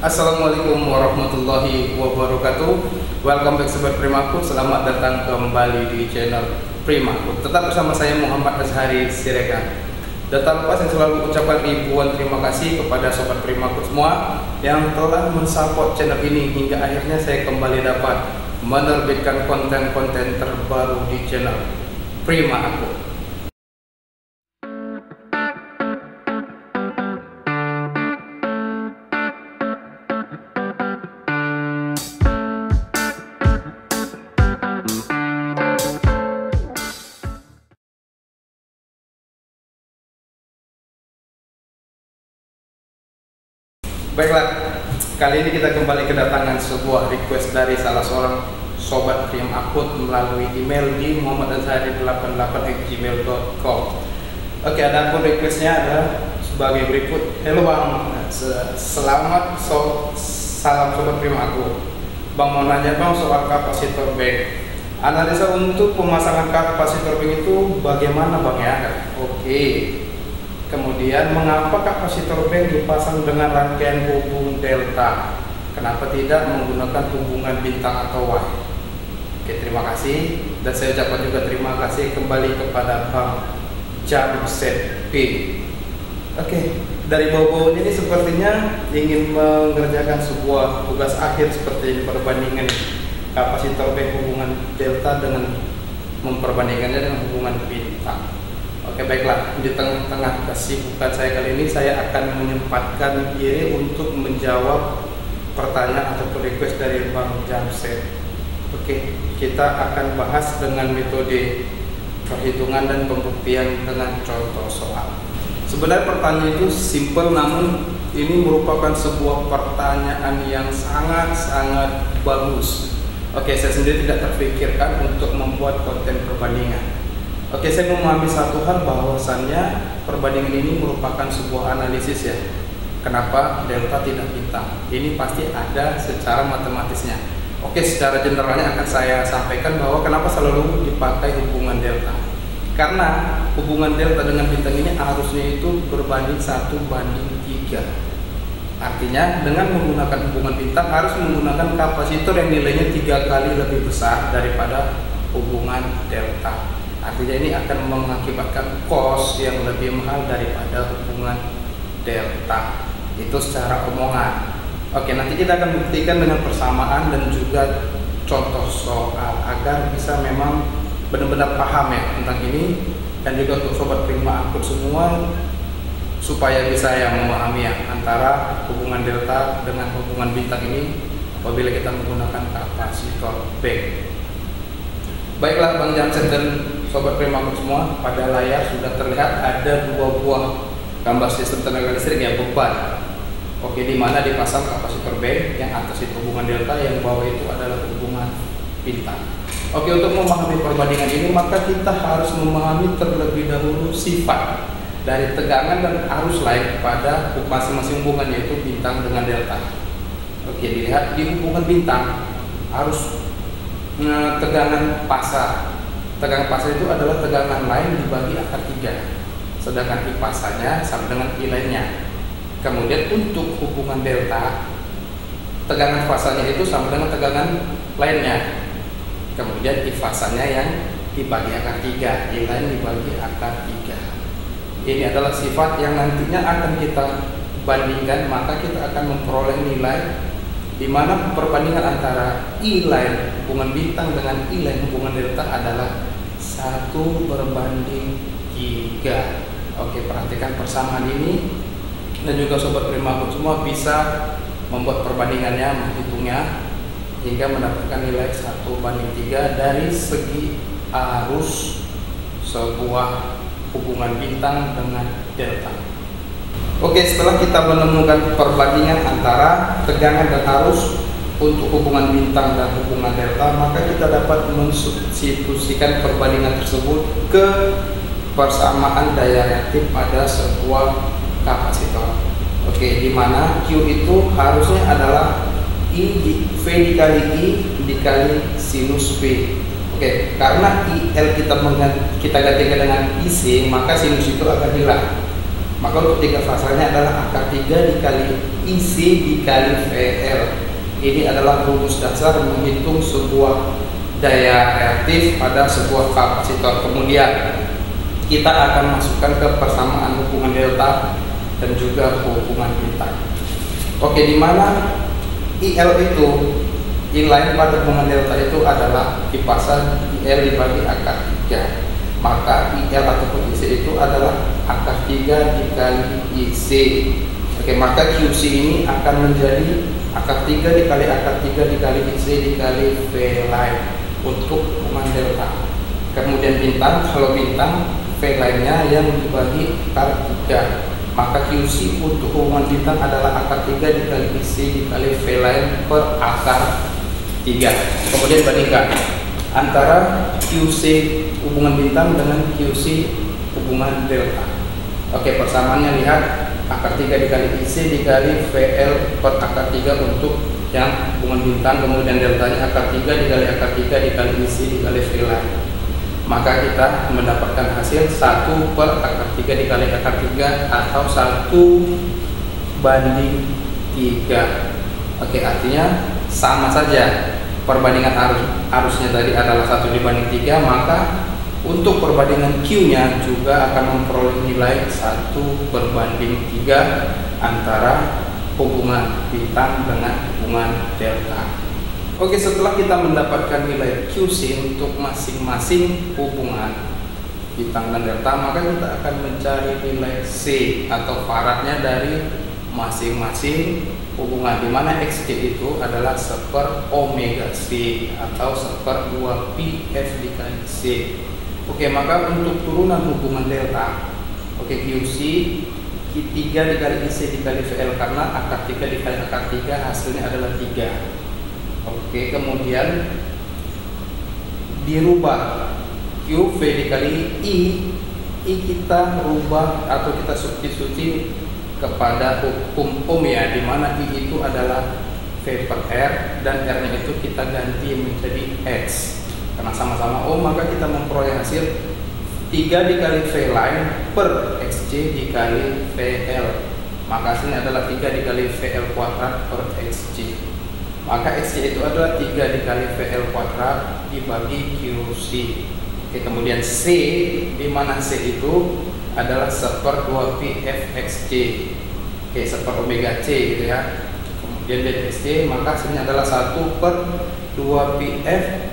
Assalamualaikum warahmatullahi wabarakatuh. Welcome back Sobat Primaku. Selamat datang kembali di channel Primaku. Tetap bersama saya Muhammad Azhari Siregar. Dan tak lupa saya selalu ucapkan ribuan terima kasih kepada Sobat Primaku semua yang telah mensupport channel ini hingga akhirnya saya kembali dapat menerbitkan konten-konten terbaru di channel Primaku. Baiklah, kali ini kita kembali kedatangan sebuah request dari salah seorang sobat Priam Akut melalui email di muhammadazhari88@gmail.com. Oke, ada akun requestnya ada sebagai berikut. Halo Bang, salam sobat Priam Akut. Bang, mau nanya Bang soal kapasitor bank. Analisa untuk pemasangan kapasitor bank itu bagaimana Bang ya? Oke. Kemudian, mengapa kapasitor bank dipasang dengan rangkaian hubung delta? Kenapa tidak menggunakan hubungan bintang atau Y? Oke, terima kasih. Dan saya ucapkan juga terima kasih kembali kepada Bang Jamset P. Oke, dari bau-baunya ini sepertinya ingin mengerjakan sebuah tugas akhir seperti ini, perbandingan kapasitor bank hubungan delta dengan memperbandingkannya dengan hubungan bintang. Oke, baiklah, di tengah-tengah kesibukan saya kali ini saya akan menyempatkan diri untuk menjawab pertanyaan atau request dari Bang Jamset. Oke, kita akan bahas dengan metode perhitungan dan pembuktian dengan contoh soal. Sebenarnya pertanyaan itu simple, namun ini merupakan sebuah pertanyaan yang sangat-sangat bagus. Oke, saya sendiri tidak terpikirkan untuk membuat konten perbandingan. Oke, saya memahami satu hal bahwasannya perbandingan ini merupakan sebuah analisis ya. Kenapa delta tidak bintang? Ini pasti ada secara matematisnya. Oke, secara generalnya akan saya sampaikan bahwa kenapa selalu dipakai hubungan delta. Karena hubungan delta dengan bintang ini harusnya itu berbanding 1:3. Artinya dengan menggunakan hubungan bintang harus menggunakan kapasitor yang nilainya 3 kali lebih besar daripada hubungan delta. Artinya ini akan mengakibatkan cost yang lebih mahal daripada hubungan delta. Itu secara omongan. Oke, nanti kita akan buktikan dengan persamaan dan juga contoh soal agar bisa memang benar-benar paham ya tentang ini, dan juga untuk sobat Prima Akut semua supaya bisa yang memahami ya antara hubungan delta dengan hubungan bintang ini apabila kita menggunakan kapasitor bank. Baiklah Bang Jamset dan sobat Primaku semua, pada layar sudah terlihat ada 2 buah gambar sistem tenaga listrik ya, beban. Oke, di mana dipasang kapasitor bank, yang atas itu hubungan delta, yang bawah itu adalah hubungan bintang. Oke, untuk memahami perbandingan ini maka kita harus memahami terlebih dahulu sifat dari tegangan dan arus lain pada masing-masing hubungan, yaitu bintang dengan delta. Oke, dilihat di hubungan bintang arus tegangan pasar. Tegangan pasar itu adalah tegangan lain dibagi akar 3, sedangkan I pasarnya sama dengan I lainnya. Kemudian untuk hubungan delta, tegangan fasanya itu sama dengan tegangan lainnya. Kemudian I fasanya yang dibagi akar 3, I lain dibagi akar 3. Ini adalah sifat yang nantinya akan kita bandingkan, maka kita akan memperoleh nilai di mana perbandingan antara I line hubungan bintang dengan I line hubungan delta adalah 1:3. Oke, perhatikan persamaan ini, dan juga sobat Primaku semua bisa membuat perbandingannya, menghitungnya hingga mendapatkan nilai 1:3 dari segi arus sebuah hubungan bintang dengan delta. Oke, setelah kita menemukan perbandingan antara tegangan dan arus untuk hubungan bintang dan hubungan delta, maka kita dapat mensubstitusikan perbandingan tersebut ke persamaan daya reaktif pada sebuah kapasitor. Oke, di mana Q itu harusnya adalah V dikali I dikali sinus V. Oke, karena IL kita gantikan dengan IC, maka sinus itu akan hilang. Maka untuk 3 fasalnya adalah akar 3 dikali IC dikali VL. Ini adalah rumus dasar menghitung sebuah daya reaktif pada sebuah kapasitor. Kemudian kita akan masukkan ke persamaan hubungan delta dan juga hubungan bintang. Oke, di mana IL itu inline pada hubungan delta itu adalah dipasang IL dibagi akar 3. Maka IL ataupun IC itu adalah akar 3 dikali IC. Oke, maka QC ini akan menjadi akar 3 dikali akar 3 dikali IC dikali V line untuk hubungan delta. Kemudian bintang, kalau bintang V line-nya yang dibagi akar 3. Maka QC untuk hubungan bintang adalah akar 3 dikali IC dikali V line per akar 3. Kemudian bandingkan antara QC hubungan bintang dengan QC hubungan delta. Oke, persamaannya lihat akar 3 dikali IC dikali VL per akar 3 untuk yang hubungan bintang, kemudian deltanya akar 3 dikali akar 3 dikali IC dikali VL. Maka kita mendapatkan hasil 1 per akar 3 dikali akar 3 atau 1:3. Oke, artinya sama saja. Perbandingan arusnya tadi adalah 1:3, maka untuk perbandingan Q-nya juga akan memperoleh nilai 1:3 antara hubungan bintang dengan hubungan delta. Oke, setelah kita mendapatkan nilai QC untuk masing-masing hubungan bintang dan delta, maka kita akan mencari nilai C atau faradnya dari masing-masing hubungan, di mana XC itu adalah 1/omega C atau 1/2 PF dikali C. Oke, maka untuk turunan hubungan delta, oke, QC 3 dikali IC dikali VL, karena akar 3 dikali akar 3 hasilnya adalah 3. Oke, kemudian dirubah QV dikali I kita rubah atau kita substitusi kepada hukum ohm ya, di mana I itu adalah V per R dan R-nya itu kita ganti menjadi X. Karena sama-sama ohm, maka kita memperoleh hasil 3 dikali V line per XC dikali VL. Maka hasilnya adalah 3 dikali VL kuadrat per XC. Maka XC itu adalah 3 dikali VL kuadrat dibagi QC. Oke, kemudian C, di mana C itu adalah 1/2 PF XC. Oke, 1/omega C gitu ya. Kemudian dari XC, maka hasilnya adalah 1/2 PF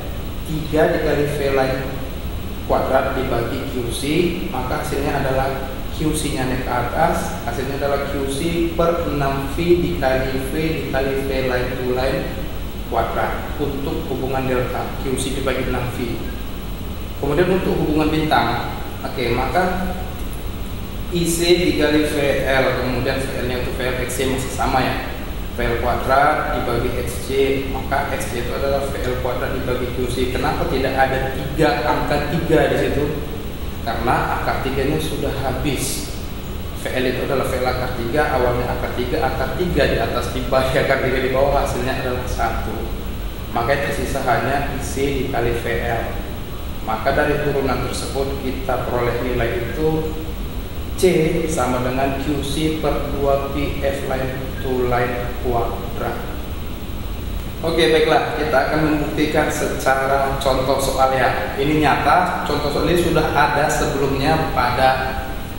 3 dikali V line kuadrat dibagi QC, maka hasilnya adalah QC nya naik ke atas, hasilnya adalah QC per 6V dikali V dikali V line to line kuadrat untuk hubungan delta, QC dibagi 6V. Kemudian untuk hubungan bintang, oke, maka IC dikali VL, kemudian VL nya untuk VL XC masih sama ya, VL kuadrat dibagi XC, maka XC itu adalah VL kuadrat dibagi QC. Kenapa tidak ada 3 angka 3 di situ? Karena akar 3 nya sudah habis. VL itu adalah VL akar 3, awalnya akar 3 di atas dibagi akar 3 di bawah, hasilnya adalah 1. Maka tersisa hanya IC dikali VL. Maka dari turunan tersebut kita peroleh nilai itu C sama dengan QC per 2 PF line to line kuadrat. Oke, baiklah, kita akan membuktikan secara contoh soal ya. Ini nyata, contoh soal ini sudah ada sebelumnya pada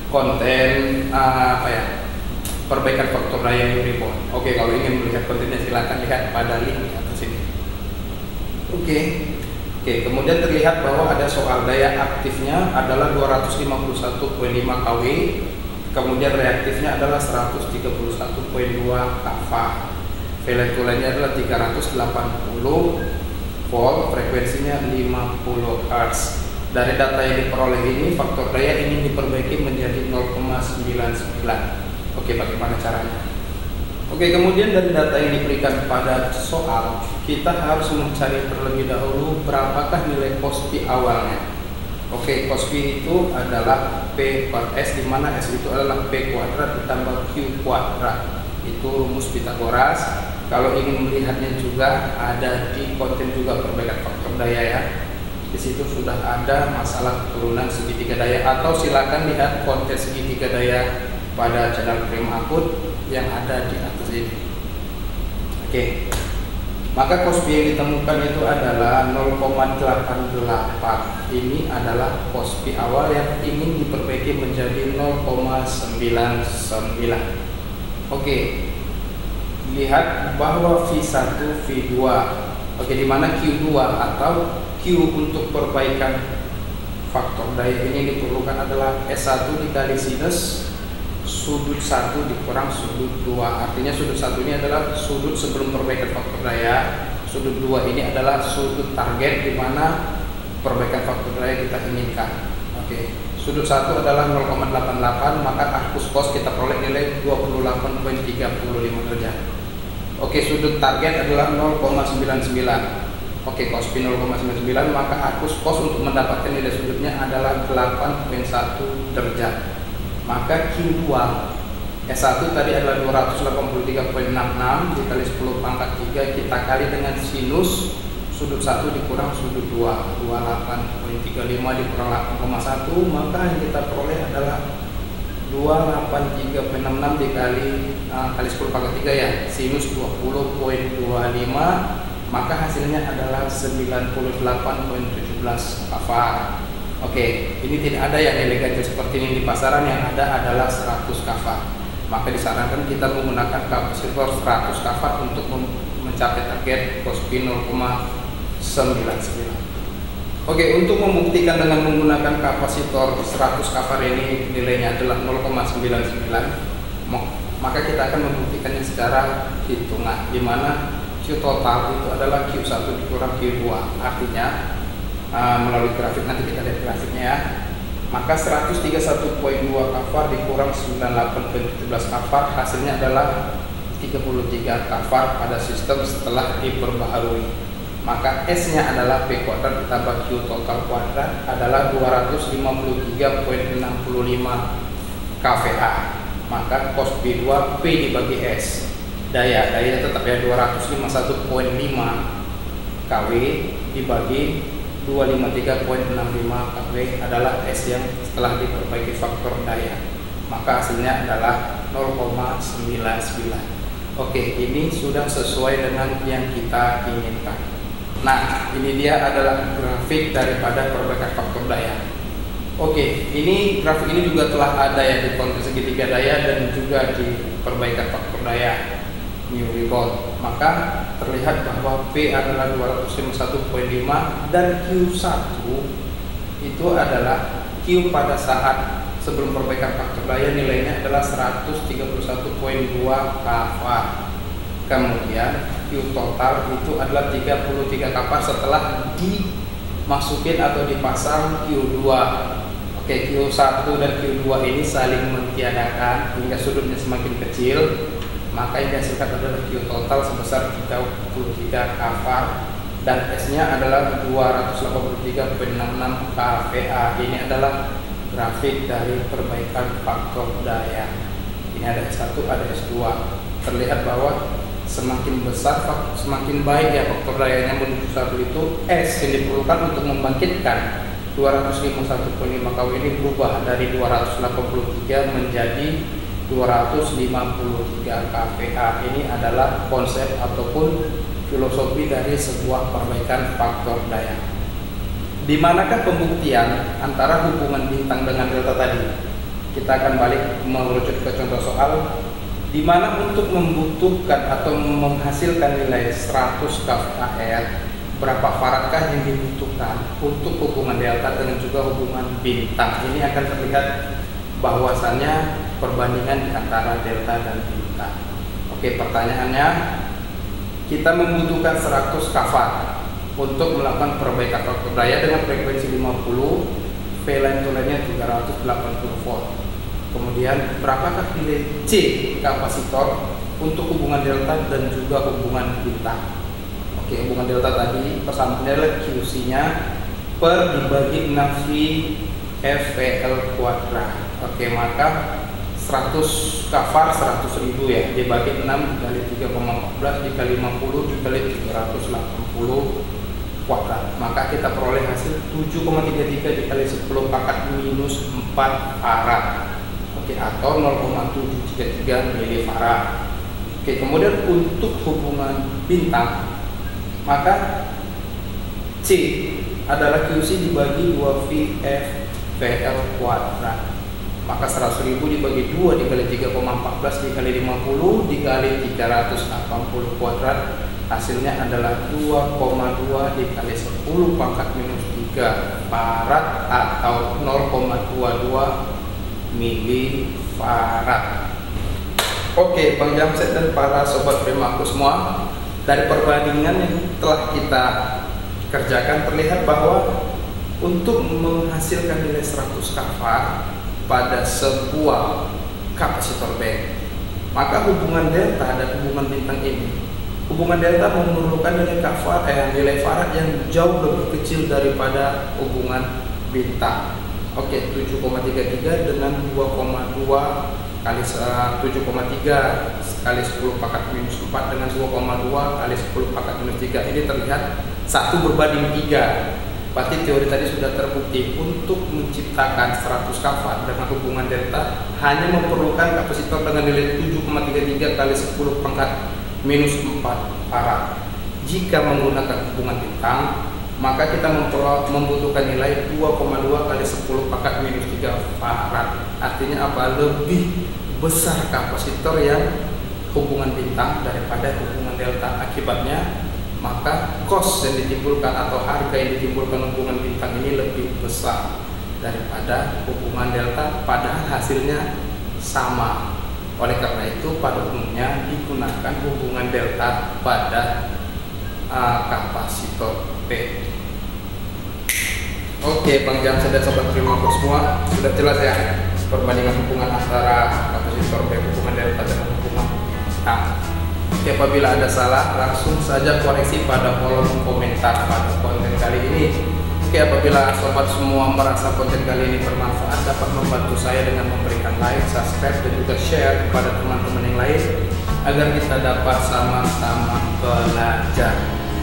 konten perbaikan faktor daya Euribor. Oke, kalau ingin melihat kontennya silahkan lihat pada link di atas ini. Oke, kemudian terlihat bahwa ada soal daya aktifnya adalah 251,5 kW, kemudian reaktifnya adalah 131,2 kV. Velentulannya adalah 380 volt, frekuensinya 50 Hz. Dari data yang diperoleh ini, faktor daya ini diperbaiki menjadi 0,99. Oke, bagaimana caranya? Oke, kemudian dari data yang diberikan pada soal, kita harus mencari terlebih dahulu berapakah nilai cos P awalnya. Oke, cos P itu adalah P per S, di mana S itu adalah P kuadrat ditambah Q kuadrat. Itu rumus Pitagoras. Kalau ingin melihatnya juga ada di konten juga perbaikan faktor daya ya. Di situ sudah ada masalah turunan segitiga daya, atau silakan lihat konten segitiga daya pada channel Prima Akut yang ada di atas ini. Oke. Maka cos P yang ditemukan itu adalah 0,88. Ini adalah cos P awal yang ingin diperbaiki menjadi 0,99. Oke. Lihat bahwa V1, V2. Oke, di mana Q2 atau Q untuk perbaikan faktor daya ini diperlukan adalah S1 dikali sinus sudut 1 dikurang sudut 2. Artinya sudut 1 ini adalah sudut sebelum perbaikan faktor daya, sudut 2 ini adalah sudut target di mana perbaikan faktor daya kita inginkan. Oke, sudut 1 adalah 0,88, maka arcus cos kita peroleh nilai 28,35 derajat. Oke, sudut target adalah 0,99. Oke, cos P 0,99, maka arcus cos untuk mendapatkan nilai sudutnya adalah 8,1 derajat. Maka Q2 S1 tadi adalah 283,66 dikali 10 pangkat 3, kita kali dengan sinus sudut 1 dikurang sudut 2, 28,35 dikurang 8,1, maka yang kita peroleh adalah 283,66 dikali kali 10 pangkat 3 ya, sinus 20,25, maka hasilnya adalah 98,17 kafar. Oke, ini tidak ada yang nilai ganjil seperti ini di pasaran, yang ada adalah 100 kafar. Maka disarankan kita menggunakan kapasitor 100 kafar untuk mencapai target cos P 0,99. Oke, untuk membuktikan dengan menggunakan kapasitor 100 kafar ini nilainya adalah 0,99, maka kita akan membuktikannya secara hitungan, di mana Q total itu adalah Q1 dikurang Q2. Artinya melalui grafik, nanti kita lihat grafiknya ya. Maka 131,2 kafar dikurang 98,17 kafar, hasilnya adalah 33 kafar pada sistem setelah diperbaharui. Maka S nya adalah P kuadrat ditambah Q total kuadrat adalah 253,65 kVA. Maka cos P2 P dibagi S, daya tetap ya 251,5 kW dibagi 253,65 kW adalah S yang setelah diperbaiki faktor daya, maka hasilnya adalah 0,99. Oke, ini sudah sesuai dengan yang kita inginkan. Nah, ini dia adalah grafik daripada perbaikan faktor daya. Oke, ini grafik ini juga telah ada ya di konten segitiga daya dan juga di perbaikan faktor daya new rebound. Maka terlihat bahwa P adalah 251,5 dan Q1 itu adalah Q pada saat sebelum perbaikan faktor daya nilainya adalah 131,2 kafar. Kemudian Q total itu adalah 33 kafar setelah dimasukin atau dipasang Q2. Oke, Q1 dan Q2 ini saling mentiadakan hingga sudutnya semakin kecil, maka yang dihasilkan adalah Q total sebesar 33 kafar dan S nya adalah 283,66 kVA. Ini adalah grafik dari perbaikan faktor daya. Ini ada S1, ada S2. Terlihat bahwa semakin besar, semakin baik ya faktor dayanya menuju 1 itu. S yang diperlukan untuk membangkitkan 251,5 kW ini berubah dari 283 menjadi 253 kVA. Ini adalah konsep ataupun filosofi dari sebuah perbaikan faktor daya. Di manakah pembuktian antara hubungan bintang dengan delta tadi? Kita akan balik merujuk ke contoh soal, di mana untuk membutuhkan atau menghasilkan nilai 100 kVAR, berapa faratkah yang dibutuhkan untuk hubungan delta dengan juga hubungan bintang? Ini akan terlihat bahwasannya perbandingan di antara delta dan bintang. Oke, pertanyaannya, kita membutuhkan 100 kafar untuk melakukan perbaikan faktor daya dengan frekuensi 50, V line to line-nya 380 volt. Kemudian berapakah nilai C kapasitor untuk hubungan delta dan juga hubungan bintang? Oke, hubungan delta tadi persamaannya adalah QC-nya per dibagi 6 V FVL kuadrat. Oke, maka 100 kafar 100.000 ya, dibagi 6 dikali 3,14 dikali 50 dikali 380 kuadrat, maka kita peroleh hasil 7,33 dikali 10 pangkat minus 4 farad. Oke, atau 0,733 milifarad. Oke, kemudian untuk hubungan bintang, maka C adalah QC dibagi 2VF VL kuadrat. Maka 100.000 dibagi 2 dikali 3,14 dikali 50 dikali 380 kuadrat, hasilnya adalah 2,2 dikali 10 pangkat minus 3 farad atau 0,22 milifarad. Oke, Bang Jamset dan para sobat Primaku semua, dari perbandingan yang telah kita kerjakan terlihat bahwa untuk menghasilkan nilai 100 kafar pada sebuah kapasitor bank, maka hubungan delta dan hubungan bintang ini, hubungan delta memerlukan nilai nilai farad yang jauh lebih kecil daripada hubungan bintang. Oke, 7,33 dengan 2,2 kali 7,3 kali 10 pangkat minus 4 dengan 2,2 kali 10 pangkat minus 3, ini terlihat 1 berbanding 3. Berarti teori tadi sudah terbukti untuk menciptakan 100 kafar dengan hubungan delta hanya memerlukan kapasitor dengan nilai 7,33 kali 10 pangkat minus 4 farad. Jika menggunakan hubungan bintang, maka kita membutuhkan nilai 2,2 kali 10 pangkat minus 3 farad. Artinya apa? Lebih besar kapasitor yang hubungan bintang daripada hubungan delta. Akibatnya maka cost yang ditimbulkan atau harga yang ditimbulkan hubungan bintang ini lebih besar daripada hubungan delta, padahal hasilnya sama. Oleh karena itu pada umumnya digunakan hubungan delta pada kapasitor P. Oke, Bang Jamset dan sobat Primaku semua, sudah jelas ya perbandingan hubungan antara kapasitor P, hubungan delta dengan hubungan bintang. Oke, apabila ada salah langsung saja koreksi pada kolom komentar pada konten kali ini. Oke, apabila sobat semua merasa konten kali ini bermanfaat, dapat membantu saya dengan memberikan like, subscribe, dan juga share kepada teman-teman yang lain agar kita dapat sama-sama belajar.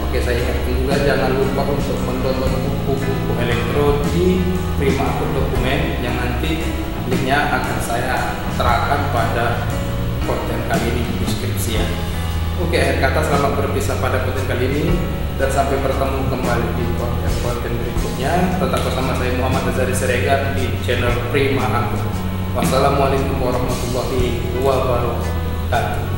Oke, saya ingatkan juga jangan lupa untuk mendownload buku-buku elektro di Primaku Dokumen yang nanti linknya akan saya terapkan pada konten kali ini di deskripsi ya. Oke, akhir kata selamat berpisah pada konten kali ini dan sampai bertemu kembali di konten-konten berikutnya. Tetap bersama saya Muhammad Azhari Siregar di channel Primaku. Wassalamualaikum warahmatullahi wabarakatuh.